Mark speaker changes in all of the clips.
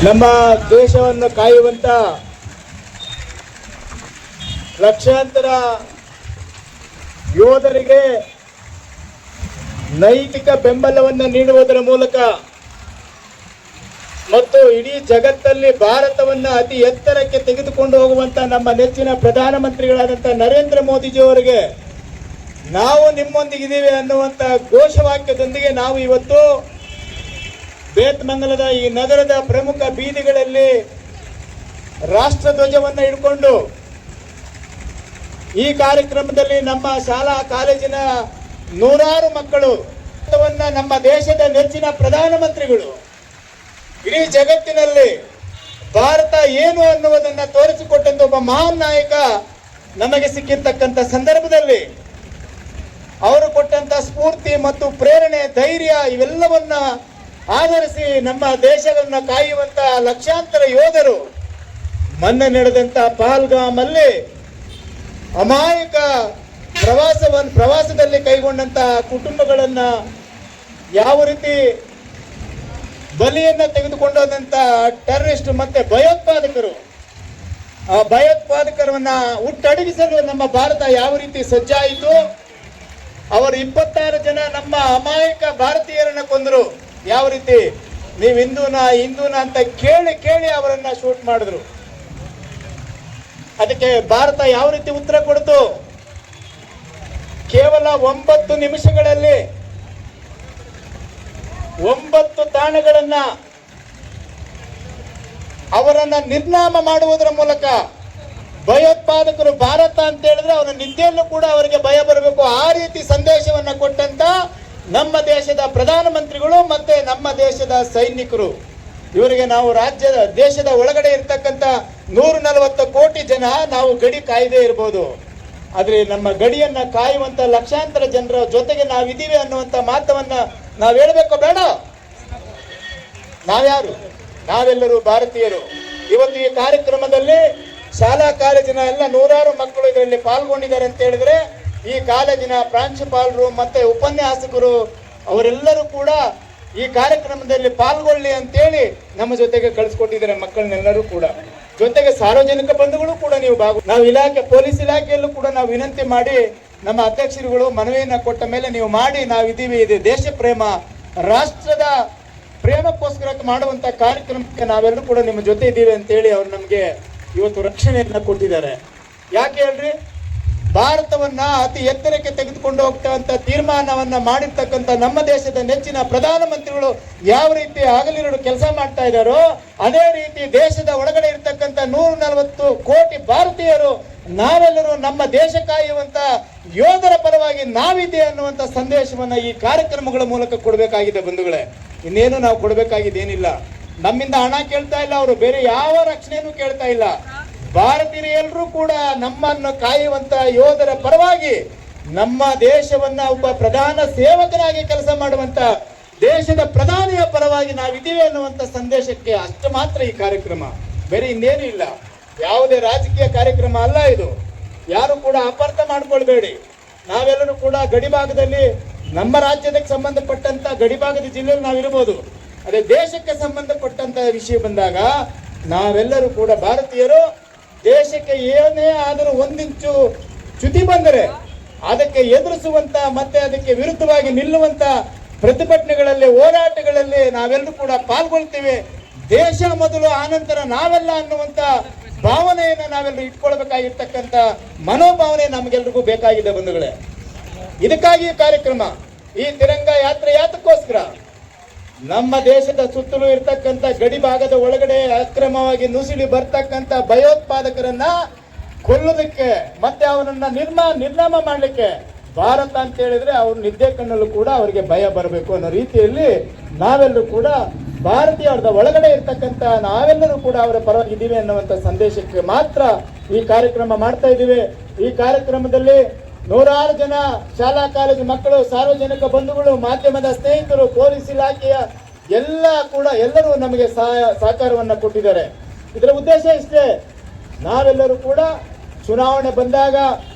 Speaker 1: ನಮ್ಮ ದೇಶವನ್ನು ಕಾಯುವಂತ ಲಕ್ಷಾಂತರ ಯೋಧರಿಗೆ ನೈತಿಕ ಬೆಂಬಲವನ್ನು ನೀಡುವುದರ ಮೂಲಕ ಮತ್ತು ಇಡೀ ಜಗತ್ತಲ್ಲಿ ಭಾರತವನ್ನ ಅತಿ ಎತ್ತರಕ್ಕೆ ತೆಗೆದುಕೊಂಡು ಹೋಗುವಂತ ನಮ್ಮ ನೆಚ್ಚಿನ ಪ್ರಧಾನಮಂತ್ರಿಗಳಾದಂಥ ನರೇಂದ್ರ ಮೋದಿಜಿಯವರಿಗೆ ನಾವು ನಿಮ್ಮೊಂದಿಗಿದ್ದೀವಿ ಅನ್ನುವಂಥ ಘೋಷವಾಕ್ಯದೊಂದಿಗೆ ನಾವು ಇವತ್ತು ಬೇತಮಂಗಲದ ಈ ನಗರದ ಪ್ರಮುಖ ಬೀದಿಗಳಲ್ಲಿ ರಾಷ್ಟ್ರಧ್ವಜವನ್ನು ಹಿಡ್ಕೊಂಡು ಈ ಕಾರ್ಯಕ್ರಮದಲ್ಲಿ ನಮ್ಮ ಶಾಲಾ ಕಾಲೇಜಿನ ನೂರಾರು ಮಕ್ಕಳು ನಮ್ಮ ದೇಶದ ನೆಚ್ಚಿನ ಪ್ರಧಾನಮಂತ್ರಿಗಳು ಇಡೀ ಜಗತ್ತಿನಲ್ಲಿ ಭಾರತ ಏನು ಅನ್ನುವುದನ್ನು ತೋರಿಸಿಕೊಟ್ಟಂತ ಒಬ್ಬ ಮಹಾನ್ ನಾಯಕ ನಮಗೆ ಸಿಕ್ಕಿರ್ತಕ್ಕಂಥ ಸಂದರ್ಭದಲ್ಲಿ ಅವರು ಕೊಟ್ಟಂತ ಸ್ಫೂರ್ತಿ ಮತ್ತು ಪ್ರೇರಣೆ, ಧೈರ್ಯ ಇವೆಲ್ಲವನ್ನ ಆಧರಿಸಿ ನಮ್ಮ ದೇಶವನ್ನು ಕಾಯುವಂತ ಲಕ್ಷಾಂತರ ಯೋಧರು ಮೊನ್ನೆ ನಡೆದಂತ ಪಹಲ್ಗಾಮ್ ಅಲ್ಲಿ ಅಮಾಯಕ ಪ್ರವಾಸದಲ್ಲಿ ಕೈಗೊಂಡಂತ ಕುಟುಂಬಗಳನ್ನ ಯಾವ ರೀತಿ ಬಲಿಯನ್ನ ತೆಗೆದುಕೊಂಡಂತ ಟೆರರಿಸ್ಟ್ ಮತ್ತೆ ಭಯೋತ್ಪಾದಕರು, ಆ ಭಯೋತ್ಪಾದಕರನ್ನ ಹುಟ್ಟಡಗಿಸಲು ನಮ್ಮ ಭಾರತ ಯಾವ ರೀತಿ ಸಜ್ಜಾಯಿತು. ಅವರು 26 ಜನ ನಮ್ಮ ಅಮಾಯಕ ಭಾರತೀಯರನ್ನ ಕೊಂದರು. ಯಾವ ರೀತಿ ನೀವು ಹಿಂದೂನ ಅಂತ ಕೇಳಿ ಅವರನ್ನ ಶೂಟ್ ಮಾಡಿದ್ರು. ಅದಕ್ಕೆ ಭಾರತ ಯಾವ ರೀತಿ ಉತ್ತರ ಕೊಡ್ತು? ಕೇವಲ 9 ನಿಮಿಷಗಳಲ್ಲಿ 9 ತಾಣಗಳನ್ನ ಅವರನ್ನ ನಿರ್ನಾಮ ಮಾಡುವುದರ ಮೂಲಕ ಭಯೋತ್ಪಾದಕರು ಭಾರತ ಅಂತ ಹೇಳಿದ್ರೆ ಅವರ ನಿದ್ದೆಯಲ್ಲೂ ಕೂಡ ಅವರಿಗೆ ಭಯ ಬರಬೇಕು. ಆ ರೀತಿ ಸಂದೇಶವನ್ನ ಕೊಟ್ಟಂತ ನಮ್ಮ ದೇಶದ ಪ್ರಧಾನಮಂತ್ರಿಗಳು ಮತ್ತೆ ನಮ್ಮ ದೇಶದ ಸೈನಿಕರು, ಇವರಿಗೆ ನಾವು ದೇಶದ ಒಳಗಡೆ ಇರ್ತಕ್ಕಂಥ 140 ಕೋಟಿ ಜನ ನಾವು ಗಡಿ ಕಾಯ್ದೇ ಇರ್ಬೋದು, ಆದ್ರೆ ನಮ್ಮ ಗಡಿಯನ್ನ ಕಾಯುವಂತ ಲಕ್ಷಾಂತರ ಜನರ ಜೊತೆಗೆ ನಾವಿದ್ದೀವಿ ಅನ್ನುವಂತ ಮಾತವನ್ನ ನಾವು ಹೇಳ್ಬೇಕು ಬೇಡ? ನಾವ್ಯಾರು? ನಾವೆಲ್ಲರೂ ಭಾರತೀಯರು. ಇವತ್ತು ಈ ಕಾರ್ಯಕ್ರಮದಲ್ಲಿ ಶಾಲಾ ಕಾಲೇಜಿನ ಎಲ್ಲ ನೂರಾರು ಮಕ್ಕಳು ಇದರಲ್ಲಿ ಪಾಲ್ಗೊಂಡಿದ್ದಾರೆ ಅಂತ ಹೇಳಿದ್ರೆ ಈ ಕಾಲೇಜಿನ ಪ್ರಾಂಶುಪಾಲರು ಮತ್ತೆ ಉಪನ್ಯಾಸಕರು ಅವರೆಲ್ಲರೂ ಕೂಡ ಈ ಕಾರ್ಯಕ್ರಮದಲ್ಲಿ ಪಾಲ್ಗೊಳ್ಳಿ ಅಂತೇಳಿ ನಮ್ಮ ಜೊತೆಗೆ ಕಳಿಸ್ಕೊಟ್ಟಿದ್ದಾರೆ ಮಕ್ಕಳನ್ನೆಲ್ಲರೂ ಕೂಡ. ಜೊತೆಗೆ ಸಾರ್ವಜನಿಕ ಬಂಧುಗಳು ಕೂಡ ನಾವು ಪೊಲೀಸ್ ಇಲಾಖೆಯಲ್ಲೂ ಕೂಡ ನಾವು ವಿನಂತಿ ಮಾಡಿ ನಮ್ಮ ಅಧ್ಯಕ್ಷರುಗಳು ಮನವಿಯನ್ನ ಕೊಟ್ಟ ಮೇಲೆ ನೀವು ಮಾಡಿ, ನಾವಿದ್ದೀವಿ, ಇದು ದೇಶ ಪ್ರೇಮ, ರಾಷ್ಟ್ರದ ಪ್ರೇಮಕ್ಕೋಸ್ಕರ ಮಾಡುವಂತ ಕಾರ್ಯಕ್ರಮಕ್ಕೆ ನಾವೆಲ್ಲರೂ ಕೂಡ ನಿಮ್ಮ ಜೊತೆ ಇದ್ದೀವಿ ಅಂತೇಳಿ ಅವ್ರು ನಮಗೆ ಇವತ್ತು ರಕ್ಷಣೆಯನ್ನ ಕೊಟ್ಟಿದ್ದಾರೆ. ಯಾಕೆ ಹೇಳ್ರಿ? ಭಾರತವನ್ನ ಅತಿ ಎತ್ತರಕ್ಕೆ ತೆಗೆದುಕೊಂಡು ಹೋಗ್ತಕ್ಕಂಥ ತೀರ್ಮಾನವನ್ನ ಮಾಡಿರ್ತಕ್ಕಂಥ ನಮ್ಮ ದೇಶದ ನೆಚ್ಚಿನ ಪ್ರಧಾನಮಂತ್ರಿಗಳು ಯಾವ ರೀತಿ ಹಗಲಿರುಳು ಕೆಲಸ ಮಾಡ್ತಾ ಇದ್ದಾರೋ ಅದೇ ರೀತಿ ದೇಶದ ಒಳಗಡೆ ಇರ್ತಕ್ಕಂಥ 140 ಕೋಟಿ ಭಾರತೀಯರು ನಾವೆಲ್ಲರೂ ನಮ್ಮ ದೇಶ ಕಾಯುವಂತ ಯೋಧರ ಪರವಾಗಿ ನಾವಿದೆ ಅನ್ನುವಂತ ಸಂದೇಶವನ್ನ ಈ ಕಾರ್ಯಕ್ರಮಗಳ ಮೂಲಕ ಕೊಡಬೇಕಾಗಿದೆ ಬಂಧುಗಳೇ. ಇನ್ನೇನು ನಾವು ಕೊಡಬೇಕಾಗಿದ್ದೇನಿಲ್ಲ. ನಮ್ಮಿಂದ ಹಣ ಕೇಳ್ತಾ ಇಲ್ಲ ಅವರು, ಬೇರೆ ಯಾವ ರಕ್ಷಣೆಯನ್ನು ಕೇಳ್ತಾ ಇಲ್ಲ. ಭಾರತೀಯರು ಎಲ್ಲರೂ ಕೂಡ ನಮ್ಮನ್ನು ಕಾಯುವಂತ ಯೋಧರ ಪರವಾಗಿ ನಮ್ಮ ದೇಶವನ್ನ ಒಬ್ಬ ಪ್ರಧಾನ ಸೇವಕನಾಗಿ ಕೆಲಸ ಮಾಡುವಂತ ದೇಶದ ಪ್ರಧಾನಿಯ ಪರವಾಗಿ ನಾವಿದ್ದೀವಿ ಅನ್ನುವಂತ ಸಂದೇಶಕ್ಕೆ ಅಷ್ಟು ಮಾತ್ರ ಈ ಕಾರ್ಯಕ್ರಮ, ಬೇರೆ ಇನ್ನೇನು ಇಲ್ಲ. ಯಾವುದೇ ರಾಜಕೀಯ ಕಾರ್ಯಕ್ರಮ ಅಲ್ಲ ಇದು. ಯಾರು ಕೂಡ ಅಪಾರ್ಥ ಮಾಡ್ಕೊಳ್ಬೇಡಿ. ನಾವೆಲ್ಲರೂ ಕೂಡ ಗಡಿಭಾಗದಲ್ಲಿ ನಮ್ಮ ರಾಜ್ಯಕ್ಕೆ ಸಂಬಂಧಪಟ್ಟಂತ ಗಡಿಭಾಗದ ಜಿಲ್ಲೆಯಲ್ಲಿ ನಾವಿರ್ಬೋದು, ಅದೇ ದೇಶಕ್ಕೆ ಸಂಬಂಧಪಟ್ಟಂತ ವಿಷಯ ಬಂದಾಗ ನಾವೆಲ್ಲರೂ ಕೂಡ ಭಾರತೀಯರು ದೇಶಕ್ಕೆ ಏನೇ ಆದರೂ 1 ಇಂಚು ಚ್ಯುತಿ ಬಂದರೆ ಅದಕ್ಕೆ ಎದುರಿಸುವಂತ ಮತ್ತೆ ಅದಕ್ಕೆ ವಿರುದ್ಧವಾಗಿ ನಿಲ್ಲುವಂತ ಪ್ರತಿಭಟನೆಗಳಲ್ಲಿ, ಹೋರಾಟಗಳಲ್ಲಿ ನಾವೆಲ್ಲರೂ ಕೂಡ ಪಾಲ್ಗೊಳ್ತೀವಿ. ದೇಶ ಮೊದಲು, ಆನಂತರ ನಾವೆಲ್ಲ ಅನ್ನುವಂತ ಭಾವನೆಯನ್ನು ನಾವೆಲ್ಲರೂ ಇಟ್ಕೊಳ್ಬೇಕಾಗಿರ್ತಕ್ಕಂಥ ಮನೋಭಾವನೆ ನಮಗೆಲ್ರಿಗೂ ಬೇಕಾಗಿದೆ ಬಂಧುಗಳೇ. ಇದಕ್ಕಾಗಿ ಕಾರ್ಯಕ್ರಮ, ಈ ತಿರಂಗ ಯಾತ್ರೆ ಯಾತಕ್ಕೋಸ್ಕರ ನಮ್ಮ ದೇಶದ ಸುತ್ತಲೂ ಇರ್ತಕ್ಕಂಥ ಗಡಿ ಭಾಗದ ಒಳಗಡೆ ಅಕ್ರಮವಾಗಿ ನುಸುಳಿ ಬರ್ತಕ್ಕಂಥ ಭಯೋತ್ಪಾದಕರನ್ನ ಕೊಲ್ಲೋದಕ್ಕೆ ಮತ್ತೆ ಅವನನ್ನ ನಿರ್ನಾಮ ಮಾಡಲಿಕ್ಕೆ ಭಾರತ ಅಂತ ಹೇಳಿದ್ರೆ ಅವ್ರ ನಿದ್ದೆ ಕಣ್ಣಲ್ಲೂ ಕೂಡ ಅವರಿಗೆ ಭಯ ಬರಬೇಕು ಅನ್ನೋ ರೀತಿಯಲ್ಲಿ ನಾವೆಲ್ಲರೂ ಕೂಡ ಭಾರತೀಯರ ಒಳಗಡೆ ಇರ್ತಕ್ಕಂಥ ನಾವೆಲ್ಲರೂ ಕೂಡ ಅವರ ಪರವಾಗಿದ್ದೀವಿ ಅನ್ನುವಂಥ ಸಂದೇಶಕ್ಕೆ ಮಾತ್ರ ಈ ಕಾರ್ಯಕ್ರಮ ಮಾಡ್ತಾ ಇದ್ದೀವಿ. ಈ ಕಾರ್ಯಕ್ರಮದಲ್ಲಿ ನೂರಾರು ಜನ ಶಾಲಾ ಕಾಲೇಜು ಮಕ್ಕಳು, ಸಾರ್ವಜನಿಕ ಬಂಧುಗಳು, ಮಾಧ್ಯಮದ ಸ್ನೇಹಿತರು, ಪೊಲೀಸ್ ಇಲಾಖೆಯ ಎಲ್ಲರೂ ನಮಗೆ ಸಹಕಾರವನ್ನು ಕೊಟ್ಟಿದ್ದಾರೆ. ಇದರ ಉದ್ದೇಶ ಇಷ್ಟೇ, ನಾವೆಲ್ಲರೂ ಕೂಡ ಚುನಾವಣೆ ಬಂದಾಗ,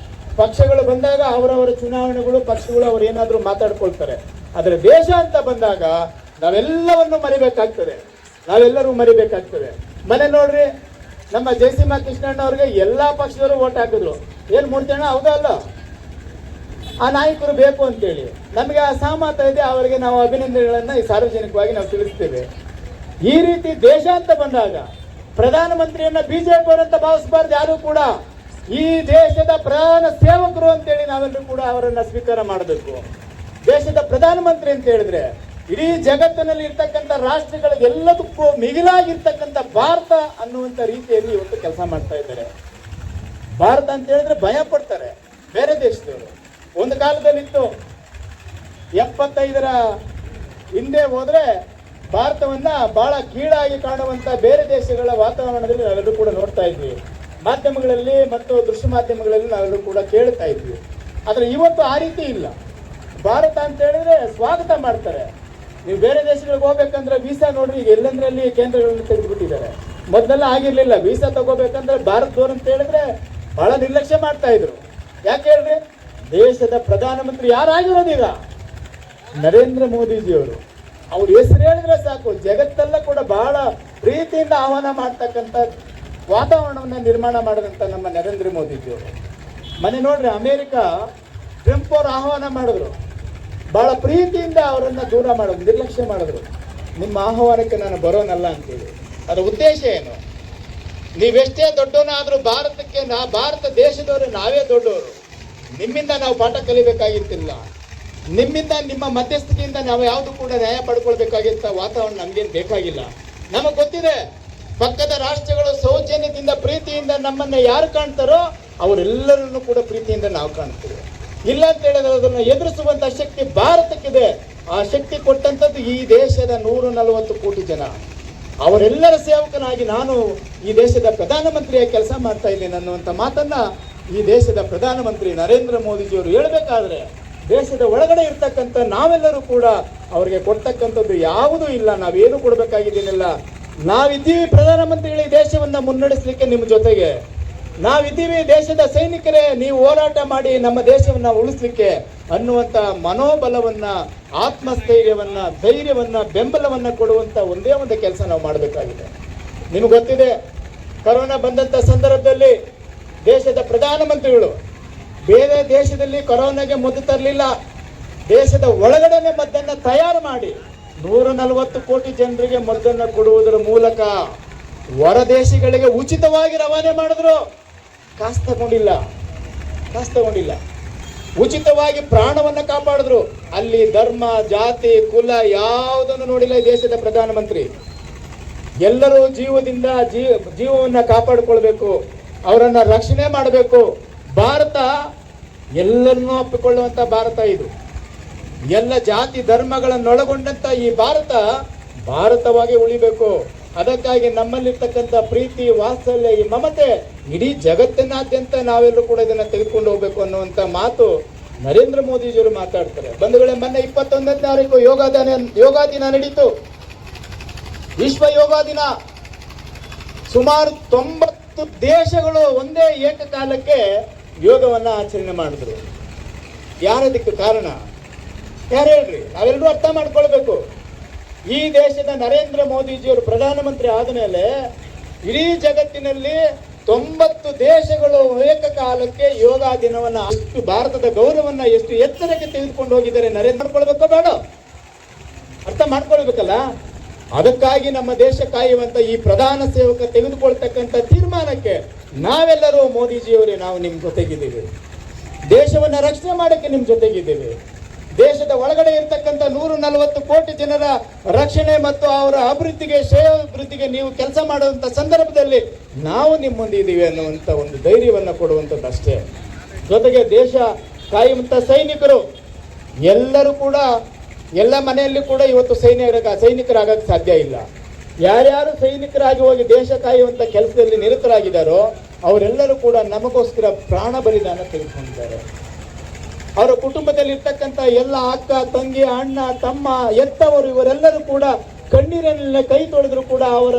Speaker 1: ಪಕ್ಷಗಳು ಬಂದಾಗ ಅವರವರ ಚುನಾವಣೆಗಳು, ಪಕ್ಷಗಳು ಅವರು ಏನಾದರೂ ಮಾತಾಡ್ಕೊಳ್ತಾರೆ. ಆದರೆ ದೇಶ ಅಂತ ಬಂದಾಗ ನಾವೆಲ್ಲವನ್ನು ಮರಿಬೇಕಾಗ್ತದೆ. ನಾವೆಲ್ಲರೂ ಮರಿಬೇಕಾಗ್ತದೆ. ಮನೆ ನೋಡ್ರಿ, ನಮ್ಮ ಜಯಸಿಂಹ ಕೃಷ್ಣಣ್ಣ ಅವ್ರಿಗೆ ಎಲ್ಲಾ ಪಕ್ಷದವರು ಓಟ್ ಹಾಕಿದ್ರು. ಏನ್ ಮೂಡ್ತೇಣ ಹೌದಾ ಅಲ್ಲ? ಆ ನಾಯಕರು ಬೇಕು ಅಂತೇಳಿ ನಮಗೆ ಆ ಸಹಮತ ಇದೆ, ಅವರಿಗೆ ನಾವು ಅಭಿನಂದನೆಗಳನ್ನ ಈ ಸಾರ್ವಜನಿಕವಾಗಿ ನಾವು ತಿಳಿಸ್ತೇವೆ. ಈ ರೀತಿ ದೇಶ ಅಂತ ಬಂದಾಗ ಪ್ರಧಾನಮಂತ್ರಿಯನ್ನ ಬಿಜೆಪಿ ಅವರಂತ ಭಾವಿಸಬಾರ್ದು ಯಾರು ಕೂಡ. ಈ ದೇಶದ ಪ್ರಧಾನ ಸೇವಕರು ಅಂತೇಳಿ ನಾವೆಲ್ಲರೂ ಕೂಡ ಅವರನ್ನ ಸ್ವೀಕಾರ ಮಾಡಬೇಕು. ದೇಶದ ಪ್ರಧಾನಮಂತ್ರಿ ಅಂತ ಹೇಳಿದ್ರೆ ಇಡೀ ಜಗತ್ತಿನಲ್ಲಿ ಇರ್ತಕ್ಕಂಥ ರಾಷ್ಟ್ರಗಳಿಗೆಲ್ಲದಕ್ಕೂ ಮಿಗಿಲಾಗಿರ್ತಕ್ಕಂಥ ಭಾರತ ಅನ್ನುವಂಥ ರೀತಿಯಲ್ಲಿ ಇವತ್ತು ಕೆಲಸ ಮಾಡ್ತಾ ಇದ್ದಾರೆ. ಭಾರತ ಅಂತ ಹೇಳಿದ್ರೆ ಭಯ ಪಡ್ತಾರೆ ಬೇರೆ ದೇಶದವರು. ಒಂದು ಕಾಲದಲ್ಲಿತ್ತು, 75ರ ಹಿಂದೆ ಹೋದ್ರೆ ಭಾರತವನ್ನ ಬಹಳ ಕೀಳಾಗಿ ಕಾಣುವಂತ ಬೇರೆ ದೇಶಗಳ ವಾತಾವರಣದಲ್ಲಿ ನಾವೆಲ್ಲರೂ ಕೂಡ ನೋಡ್ತಾ ಇದ್ವಿ. ಮಾಧ್ಯಮಗಳಲ್ಲಿ ಮತ್ತು ದೃಶ್ಯ ಮಾಧ್ಯಮಗಳಲ್ಲಿ ನಾವೆಲ್ಲರೂ ಕೂಡ ಕೇಳ್ತಾ ಇದ್ವಿ. ಆದ್ರೆ ಇವತ್ತು ಆ ರೀತಿ ಇಲ್ಲ. ಭಾರತ ಅಂತ ಹೇಳಿದ್ರೆ ಸ್ವಾಗತ ಮಾಡ್ತಾರೆ. ನೀವು ಬೇರೆ ದೇಶಗಳಿಗೆ ಹೋಗ್ಬೇಕಂದ್ರೆ ವೀಸಾ ನೋಡ್ರಿ, ಈಗ ಎಲ್ಲಂದ್ರಲ್ಲಿ ಕೇಂದ್ರಗಳನ್ನು ತೆಗೆದುಬಿಟ್ಟಿದ್ದಾರೆ. ಮೊದಲೆಲ್ಲ ಆಗಿರ್ಲಿಲ್ಲ. ವೀಸಾ ತಗೋಬೇಕಂದ್ರೆ ಭಾರತದವ್ರು ಅಂತ ಹೇಳಿದ್ರೆ ಬಹಳ ನಿರ್ಲಕ್ಷ್ಯ ಮಾಡ್ತಾ ಇದ್ರು. ಯಾಕೆ ಹೇಳ್ರಿ? ದೇಶದ ಪ್ರಧಾನಮಂತ್ರಿ ಯಾರಾಗಿರೋದೀಗ ನರೇಂದ್ರ ಮೋದಿಜಿಯವರು. ಅವ್ರ ಹೆಸರು ಹೇಳಿದ್ರೆ ಸಾಕು, ಜಗತ್ತೆಲ್ಲ ಕೂಡ ಬಹಳ ಪ್ರೀತಿಯಿಂದ ಆಹ್ವಾನ ಮಾಡ್ತಕ್ಕಂಥ ವಾತಾವರಣವನ್ನ ನಿರ್ಮಾಣ ಮಾಡಿದಂತ ನಮ್ಮ ನರೇಂದ್ರ ಮೋದಿಜಿಯವರು. ಮನೆ ನೋಡ್ರಿ, ಅಮೆರಿಕ ಟ್ರಂಪ್ ಅವರು ಆಹ್ವಾನ ಮಾಡಿದ್ರು, ಬಹಳ ಪ್ರೀತಿಯಿಂದ ಅವರನ್ನ ದೂರ ಮಾಡಿದ್ರು, ನಿರ್ಲಕ್ಷ್ಯ ಮಾಡಿದ್ರು. ನಿಮ್ಮ ಆಹ್ವಾನಕ್ಕೆ ನಾನು ಬರೋನಲ್ಲ ಅಂತೇಳಿ. ಅದರ ಉದ್ದೇಶ ಏನು? ನೀವೆಷ್ಟೇ ದೊಡ್ಡವನಾದ್ರೂ ಭಾರತಕ್ಕೆ ಭಾರತ ದೇಶದವರು ನಾವೇ ದೊಡ್ಡವರು. ನಿಮ್ಮಿಂದ ನಾವು ಪಾಠ ಕಲಿಬೇಕಾಗಿರ್ತಿಲ್ಲ. ನಿಮ್ಮಿಂದ ನಿಮ್ಮ ಮಧ್ಯಸ್ಥಿಕೆಯಿಂದ ನಾವು ಯಾವುದು ಕೂಡ ನ್ಯಾಯ ಪಡ್ಕೊಳ್ಬೇಕಾಗಿತ್ತ ವಾತಾವರಣ ನಮ್ಗೇನು ಬೇಕಾಗಿಲ್ಲ. ನಮಗೆ ಗೊತ್ತಿದೆ, ಪಕ್ಕದ ರಾಷ್ಟ್ರಗಳು ಸೌಜನ್ಯದಿಂದ ಪ್ರೀತಿಯಿಂದ ನಮ್ಮನ್ನ ಯಾರು ಕಾಣ್ತಾರೋ ಅವರೆಲ್ಲರನ್ನು ಕೂಡ ಪ್ರೀತಿಯಿಂದ ನಾವು ಕಾಣ್ತೇವೆ. ಇಲ್ಲ ಅಂತ ಹೇಳಿದ್ರೆ ಅದನ್ನು ಎದುರಿಸುವಂತ ಶಕ್ತಿ ಭಾರತಕ್ಕಿದೆ. ಆ ಶಕ್ತಿ ಕೊಟ್ಟಂತದ್ದು ಈ ದೇಶದ 140 ಕೋಟಿ ಜನ. ಅವರೆಲ್ಲರ ಸೇವಕನಾಗಿ ನಾನು ಈ ದೇಶದ ಪ್ರಧಾನಮಂತ್ರಿಯಾಗಿ ಕೆಲಸ ಮಾಡ್ತಾ ಇದ್ದೇನೆ ಅನ್ನುವಂಥ ಮಾತನ್ನ ಈ ದೇಶದ ಪ್ರಧಾನಮಂತ್ರಿ ನರೇಂದ್ರ ಮೋದಿಜಿಯವರು ಹೇಳಬೇಕಾದ್ರೆ ದೇಶದ ಒಳಗಡೆ ಇರ್ತಕ್ಕಂಥ ನಾವೆಲ್ಲರೂ ಕೂಡ ಅವರಿಗೆ ಕೊಡ್ತಕ್ಕಂಥದ್ದು ಯಾವುದೂ ಇಲ್ಲ. ನಾವೇನು ಕೊಡಬೇಕಾಗಿದ್ದೇನಿಲ್ಲ. ನಾವಿದ್ದೀವಿ ಪ್ರಧಾನಮಂತ್ರಿಗಳು ಈ ದೇಶವನ್ನ ಮುನ್ನಡೆಸಲಿಕ್ಕೆ ನಿಮ್ಮ ಜೊತೆಗೆ. ನಾವಿದ್ದೀವಿ ದೇಶದ ಸೈನಿಕರೇ, ನೀವು ಹೋರಾಟ ಮಾಡಿ ನಮ್ಮ ದೇಶವನ್ನ ಉಳಿಸ್ಲಿಕ್ಕೆ ಅನ್ನುವಂಥ ಮನೋಬಲವನ್ನ, ಆತ್ಮಸ್ಥೈರ್ಯವನ್ನ, ಧೈರ್ಯವನ್ನ, ಬೆಂಬಲವನ್ನ ಕೊಡುವಂತ ಒಂದೇ ಒಂದು ಕೆಲಸ ನಾವು ಮಾಡಬೇಕಾಗಿದೆ. ನಿಮ್ಗೆ ಗೊತ್ತಿದೆ, ಕೊರೋನಾ ಬಂದಂತ ಸಂದರ್ಭದಲ್ಲಿ ದೇಶದ ಪ್ರಧಾನಮಂತ್ರಿಗಳು ಬೇರೆ ದೇಶದಲ್ಲಿ ಕೊರೋನಾಗೆ ಮದ್ದು ತರಲಿಲ್ಲ. ದೇಶದ ಒಳಗಡೆನೆ ಮದ್ದನ್ನ ತಯಾರು ಮಾಡಿ 140 ಕೋಟಿ ಜನರಿಗೆ ಮದ್ದನ್ನು ಕೊಡುವುದರ ಮೂಲಕ ಹೊರ ದೇಶಗಳಿಗೆ ಉಚಿತವಾಗಿ ರವಾನೆ ಮಾಡಿದ್ರು. ಕಾಸು ತಗೊಂಡಿಲ್ಲ. ಉಚಿತವಾಗಿ ಪ್ರಾಣವನ್ನ ಕಾಪಾಡಿದ್ರು. ಅಲ್ಲಿ ಧರ್ಮ, ಜಾತಿ, ಕುಲ ಯಾವುದನ್ನು ನೋಡಿಲ್ಲ ಈ ದೇಶದ ಪ್ರಧಾನಮಂತ್ರಿ. ಎಲ್ಲರೂ ಜೀವವನ್ನ ಕಾಪಾಡಿಕೊಳ್ಬೇಕು, ಅವರನ್ನ ರಕ್ಷಣೆ ಮಾಡಬೇಕು. ಭಾರತ ಎಲ್ಲರನ್ನೂ ಒಪ್ಪಿಕೊಳ್ಳುವಂತ ಭಾರತ ಇದು. ಎಲ್ಲ ಜಾತಿ ಧರ್ಮಗಳನ್ನೊಳಗೊಂಡಂತ ಈ ಭಾರತವಾಗಿ ಉಳಿಬೇಕು. ಅದಕ್ಕಾಗಿ ನಮ್ಮಲ್ಲಿರ್ತಕ್ಕಂಥ ಪ್ರೀತಿ, ವಾತ್ಸಲ್ಯ, ಈ ಮಮತೆ ಇಡೀ ಜಗತ್ತಿನಾದ್ಯಂತ ನಾವೆಲ್ಲರೂ ಕೂಡ ಇದನ್ನ ತೆಗೆದುಕೊಂಡು ಹೋಗ್ಬೇಕು ಅನ್ನುವಂಥ ಮಾತು ನರೇಂದ್ರ ಮೋದಿಜಿಯವರು ಮಾತಾಡ್ತಾರೆ. ಬಂಧುಗಳೇ, ಮೊನ್ನೆ 21ನೇ ತಾರೀಕು ಯೋಗ ದಿನ ನಡೀತು. ವಿಶ್ವ ಯೋಗ ದಿನ. ಸುಮಾರು 90 ದೇಶಗಳು ಒಂದೇ ಏಕಕಾಲಕ್ಕೆ ಯೋಗವನ್ನ ಆಚರಣೆ ಮಾಡಿದ್ರು. ಯಾರದಕ್ಕೆ ಕಾರಣ? ಯಾರು ಹೇಳ್ರಿ? ನಾವೆಲ್ಲರೂ ಅರ್ಥ ಮಾಡ್ಕೊಳ್ಬೇಕು. ಈ ದೇಶದ ನರೇಂದ್ರ ಮೋದಿಜಿಯವರು ಪ್ರಧಾನಮಂತ್ರಿ ಆದ ಮೇಲೆ ಇಡೀ ಜಗತ್ತಿನಲ್ಲಿ 90 ದೇಶಗಳು ಏಕಕಾಲಕ್ಕೆ ಯೋಗ ದಿನವನ್ನ, ಅಷ್ಟು ಭಾರತದ ಗೌರವನ್ನ ಎಷ್ಟು ಎತ್ತರಕ್ಕೆ ತೆಗೆದುಕೊಂಡು ಹೋಗಿದ್ದಾರೆ ನರೇಂದ್ರ. ಮಾಡ್ಕೊಳ್ಬೇಕೋ ಬೇಡ? ಅರ್ಥ ಮಾಡ್ಕೊಳ್ಬೇಕಲ್ಲ. ಅದಕ್ಕಾಗಿ ನಮ್ಮ ದೇಶ ಕಾಯುವಂತ ಈ ಪ್ರಧಾನ ಸೇವಕ ತೆಗೆದುಕೊಳ್ತಕ್ಕಂಥ ತೀರ್ಮಾನಕ್ಕೆ ನಾವೆಲ್ಲರೂ ಮೋದಿಜಿಯವರೇ ನಾವು ನಿಮ್ಮ ಜೊತೆಗಿದ್ದೀವಿ. ದೇಶವನ್ನ ರಕ್ಷಣೆ ಮಾಡಕ್ಕೆ ನಿಮ್ಮ ಜೊತೆಗಿದ್ದೀವಿ. ದೇಶದ ಒಳಗಡೆ ಇರ್ತಕ್ಕಂಥ 140 ಕೋಟಿ ಜನರ ರಕ್ಷಣೆ ಮತ್ತು ಅವರ ಶ್ರೇಯೋಭಿವೃದ್ಧಿಗೆ ನೀವು ಕೆಲಸ ಮಾಡುವಂತ ಸಂದರ್ಭದಲ್ಲಿ ನಾವು ನಿಮ್ಮ ಮುಂದೆ ಇದ್ದೀವಿ ಅನ್ನುವಂಥ ಒಂದು ಧೈರ್ಯವನ್ನ ಕೊಡುವಂಥದ್ದು ಅಷ್ಟೇ. ಜೊತೆಗೆ ದೇಶ ಕಾಯುವಂತ ಸೈನಿಕರು ಎಲ್ಲರೂ ಕೂಡ, ಎಲ್ಲ ಮನೆಯಲ್ಲಿ ಕೂಡ ಇವತ್ತು ಸೈನಿಕರಾಗಕ್ಕೆ ಸಾಧ್ಯ ಇಲ್ಲ. ಯಾರ್ಯಾರು ಸೈನಿಕರಾಗಿ ಹೋಗಿ ದೇಶ ಕಾಯುವಂತ ಕೆಲಸದಲ್ಲಿ ನಿರತರಾಗಿದ್ದಾರೋ ಅವರೆಲ್ಲರೂ ಕೂಡ ನಮಗೋಸ್ಕರ ಪ್ರಾಣ ಬಲಿದಾನ ತೆಗೆದುಕೊಂಡಿದ್ದಾರೆ. ಅವರ ಕುಟುಂಬದಲ್ಲಿ ಇರ್ತಕ್ಕಂಥ ಎಲ್ಲ ಅಕ್ಕ, ತಂಗಿ, ಅಣ್ಣ, ತಮ್ಮ, ಎತ್ತವರು ಇವರೆಲ್ಲರೂ ಕೂಡ ಕಣ್ಣೀರಿನಲ್ಲಿ ಕೈ ತೊಳೆದ್ರು ಕೂಡ ಅವರ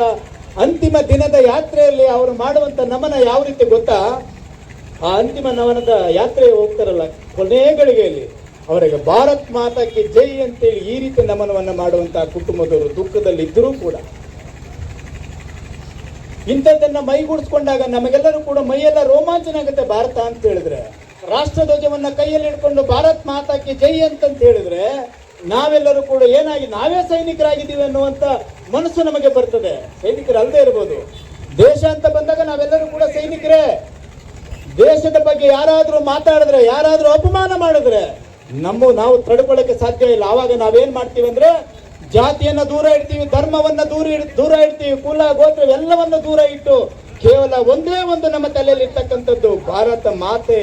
Speaker 1: ಅಂತಿಮ ದಿನದ ಯಾತ್ರೆಯಲ್ಲಿ ಅವರು ಮಾಡುವಂತ ನಮನ ಯಾವ ರೀತಿ ಗೊತ್ತಾ? ಆ ಅಂತಿಮ ನಮನದ ಯಾತ್ರೆ ಹೋಗ್ತಾರಲ್ಲ, ಕೊನೆ ಗಳಿಗೆಯಲ್ಲಿ ಅವರಿಗೆ ಭಾರತ್ ಮಾತಾ ಕಿ ಜೈ ಅಂತೇಳಿ ಈ ರೀತಿ ನಮನವನ್ನ ಮಾಡುವಂತಹ ಕುಟುಂಬದವರು ದುಃಖದಲ್ಲಿ ಇದ್ದರೂ ಕೂಡ ಇಂಥದ್ದನ್ನ ಮೈಗೂಡಿಸ್ಕೊಂಡಾಗ ನಮಗೆಲ್ಲರೂ ಕೂಡ ಮೈಯೆಲ್ಲ ರೋಮಾಂಚನ ಆಗುತ್ತೆ. ಭಾರತ ಅಂತ ಹೇಳಿದ್ರೆ ರಾಷ್ಟ್ರ ಧ್ವಜವನ್ನ ಕೈಯಲ್ಲಿ ಇಟ್ಕೊಂಡು ಭಾರತ್ ಮಾತಾ ಕಿ ಜೈ ಅಂತಂತ ಹೇಳಿದ್ರೆ ನಾವೆಲ್ಲರೂ ಕೂಡ ಏನಾಗಿ ನಾವೇ ಸೈನಿಕರಾಗಿದ್ದೀವಿ ಅನ್ನುವಂತ ಮನಸ್ಸು ನಮಗೆ ಬರ್ತದೆ. ಸೈನಿಕರು ಅಲ್ಲದೆ ಇರ್ಬೋದು, ದೇಶ ಅಂತ ಬಂದಾಗ ನಾವೆಲ್ಲರೂ ಕೂಡ ಸೈನಿಕರೇ. ದೇಶದ ಬಗ್ಗೆ ಯಾರಾದ್ರೂ ಮಾತಾಡಿದ್ರೆ, ಯಾರಾದ್ರೂ ಅಪಮಾನ ಮಾಡಿದ್ರೆ ನಾವು ತಡ್ಕೊಳ್ಳಕ್ಕೆ ಸಾಧ್ಯ ಇಲ್ಲ. ಆವಾಗ ನಾವೇನ್ ಮಾಡ್ತೀವಿ ಅಂದ್ರೆ ಜಾತಿಯನ್ನ ದೂರ ಇಡ್ತೀವಿ, ಧರ್ಮವನ್ನ ದೂರ ಇಡ್ತೀವಿ, ಕುಲ ಗೋತ್ರ ಎಲ್ಲವನ್ನ ದೂರ ಇಟ್ಟು ಕೇವಲ ಒಂದೇ ಒಂದು ನಮ್ಮ ತಲೆಯಲ್ಲಿ ಇರ್ತಕ್ಕಂಥದ್ದು ಭಾರತ ಮಾತೆ,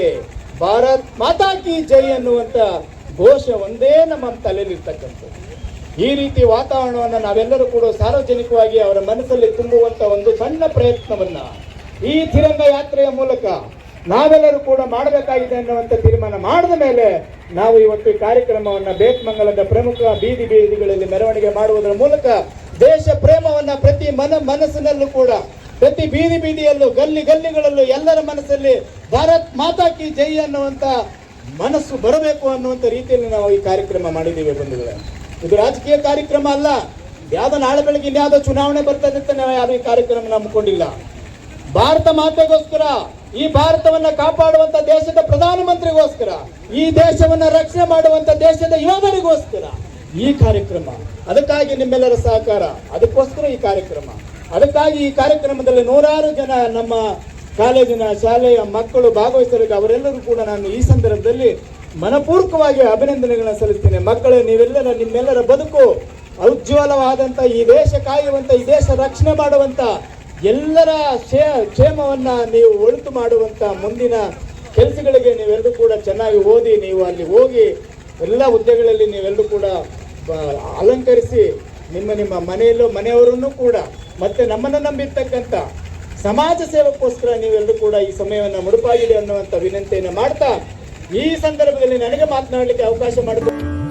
Speaker 1: ಭಾರತ್ ಮಾತಾ ಕಿ ಜೈ ಅನ್ನುವಂತ ಘೋಷ ಒಂದೇ ನಮ್ಮ ತಲೆಯಲ್ಲಿ ಇರ್ತಕ್ಕಂಥದ್ದು. ಈ ರೀತಿ ವಾತಾವರಣವನ್ನು ನಾವೆಲ್ಲರೂ ಕೂಡ ಸಾರ್ವಜನಿಕವಾಗಿ ಅವರ ಮನಸ್ಸಲ್ಲಿ ತುಂಬುವಂತ ಒಂದು ಸಣ್ಣ ಪ್ರಯತ್ನವನ್ನ ಈ ತಿರಂಗ ಯಾತ್ರೆಯ ಮೂಲಕ ನಾವೆಲ್ಲರೂ ಕೂಡ ಮಾಡಬೇಕಾಗಿದೆ ಅನ್ನುವಂಥ ತೀರ್ಮಾನ ಮಾಡಿದ ಮೇಲೆ ನಾವು ಇವತ್ತು ಈ ಕಾರ್ಯಕ್ರಮವನ್ನ ಬೇತ್ಮಂಗಲದ ಪ್ರಮುಖ ಬೀದಿಗಳಲ್ಲಿ ಮೆರವಣಿಗೆ ಮಾಡುವುದರ ಮೂಲಕ ದೇಶ ಪ್ರೇಮವನ್ನ ಪ್ರತಿ ಮನಸ್ಸಿನಲ್ಲೂ ಕೂಡ, ಪ್ರತಿ ಬೀದಿಯಲ್ಲೂ, ಗಲ್ಲಿಗಳಲ್ಲೂ ಎಲ್ಲರ ಮನಸ್ಸಲ್ಲಿ ಭಾರತ್ ಮಾತಾ ಕಿ ಜೈ ಅನ್ನುವಂತ ಮನಸ್ಸು ಬರಬೇಕು ಅನ್ನುವಂಥ ರೀತಿಯಲ್ಲಿ ನಾವು ಈ ಕಾರ್ಯಕ್ರಮ ಮಾಡಿದ್ದೀವಿ ಬಂಧುಗಳೇ. ಇದು ರಾಜಕೀಯ ಕಾರ್ಯಕ್ರಮ ಅಲ್ಲ. ಯಾವ್ದೋ ನಾಳೆ ಬೆಳಗ್ಗೆ ಇನ್ಯಾವುದೋ ಚುನಾವಣೆ ಬರ್ತದೆ ಅಂತ ನಾವು ಯಾರು ಈ ಕಾರ್ಯಕ್ರಮ ನಂಬಿಕೊಂಡಿಲ್ಲ. ಭಾರತ ಮಾತೆಗೋಸ್ಕರ, ಈ ಭಾರತವನ್ನ ಕಾಪಾಡುವಂತ ದೇಶದ ಪ್ರಧಾನಮಂತ್ರಿಗೋಸ್ಕರ, ಈ ದೇಶವನ್ನ ರಕ್ಷಣೆ ಮಾಡುವಂತ ದೇಶದ ಯೋಧರಿಗೋಸ್ಕರ ಈ ಕಾರ್ಯಕ್ರಮ. ಅದಕ್ಕಾಗಿ ನಿಮ್ಮೆಲ್ಲರ ಸಹಕಾರ, ಅದಕ್ಕೋಸ್ಕರ ಈ ಕಾರ್ಯಕ್ರಮ. ಅದಕ್ಕಾಗಿ ಈ ಕಾರ್ಯಕ್ರಮದಲ್ಲಿ ನೂರಾರು ಜನ ನಮ್ಮ ಕಾಲೇಜಿನ ಶಾಲೆಯ ಮಕ್ಕಳು ಭಾಗವಹಿಸಲಿಕ್ಕೆ ಅವರೆಲ್ಲರೂ ಕೂಡ ನಾನು ಈ ಸಂದರ್ಭದಲ್ಲಿ ಮನಪೂರ್ವಕವಾಗಿ ಅಭಿನಂದನೆಗಳನ್ನ ಸಲ್ಲಿಸ್ತೇನೆ. ಮಕ್ಕಳೇ, ನಿಮ್ಮೆಲ್ಲರ ಬದುಕು ಉಜ್ವಲವಾದಂತ, ಈ ದೇಶ ಕಾಯುವಂತ, ಈ ದೇಶ ರಕ್ಷಣೆ ಮಾಡುವಂತ, ಎಲ್ಲರ ಕ್ಷೇಮವನ್ನ ನೀವು ಒಳಿತು ಮಾಡುವಂತ ಮುಂದಿನ ಕೆಲಸಗಳಿಗೆ ನೀವೆಲ್ಲರೂ ಕೂಡ ಚೆನ್ನಾಗಿ ಓದಿ, ನೀವು ಅಲ್ಲಿ ಹೋಗಿ ಎಲ್ಲ ಹುದ್ದೆಗಳಲ್ಲಿ ನೀವೆಲ್ಲರೂ ಕೂಡ ಅಲಂಕರಿಸಿ ನಿಮ್ಮ ಮನೆಯವರನ್ನು ಕೂಡ ಮತ್ತೆ ನಮ್ಮನ್ನು ನಂಬಿರ್ತಕ್ಕಂಥ ಸಮಾಜ ಸೇವಕ್ಕೋಸ್ಕರ ನೀವೆಲ್ಲರೂ ಕೂಡ ಈ ಸಮಯವನ್ನು ಮುಡುಪಾಗಿದೆ ಅನ್ನುವಂಥ ವಿನಂತಿಯನ್ನು ಮಾಡ್ತಾ ಈ ಸಂದರ್ಭದಲ್ಲಿ ನನಗೆ ಮಾತನಾಡಲಿಕ್ಕೆ ಅವಕಾಶ ಮಾಡಿದ